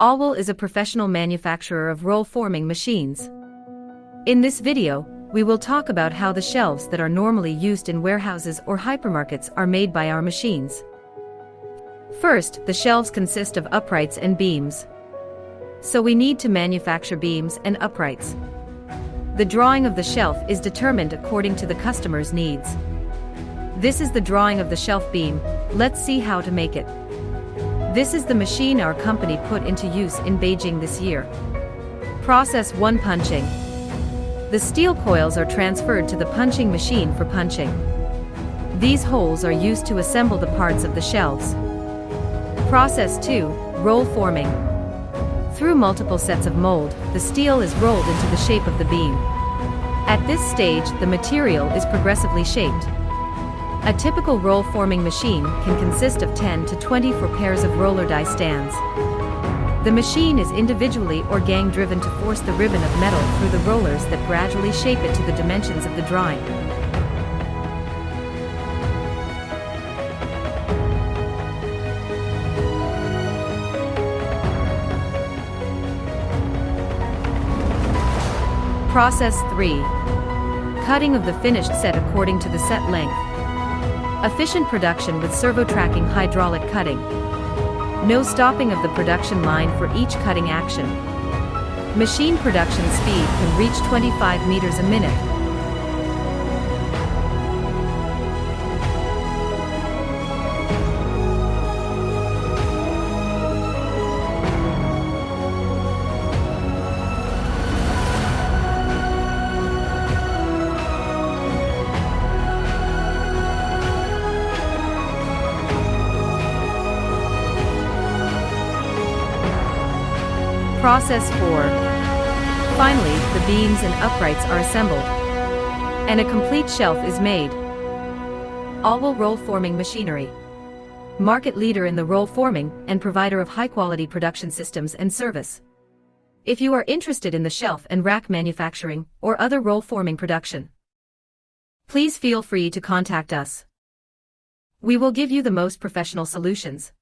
Allwell is a professional manufacturer of roll-forming machines. In this video, we will talk about how the shelves that are normally used in warehouses or hypermarkets are made by our machines. First, the shelves consist of uprights and beams. So we need to manufacture beams and uprights. The drawing of the shelf is determined according to the customer's needs. This is the drawing of the shelf beam. Let's see how to make it. This is the machine our company put into use in Beijing this year. Process 1: punching. The steel coils are transferred to the punching machine for punching. These holes are used to assemble the parts of the shelves. Process 2: roll forming. Through multiple sets of mold, the steel is rolled into the shape of the beam. At this stage, the material is progressively shaped. A typical roll-forming machine can consist of 10 to 24 pairs of roller die stands. The machine is individually or gang-driven to force the ribbon of metal through the rollers that gradually shape it to the dimensions of the drawing. Process 3: cutting of the finished set according to the set length. Efficient production with servo-tracking hydraulic cutting. No stopping of the production line for each cutting action. Machine production speed can reach 25 meters a minute. Process 4. Finally, the beams and uprights are assembled, and a complete shelf is made. Allwell Roll Forming Machinery. Market leader in the roll forming and provider of high-quality production systems and service. If you are interested in the shelf and rack manufacturing or other roll forming production, please feel free to contact us. We will give you the most professional solutions.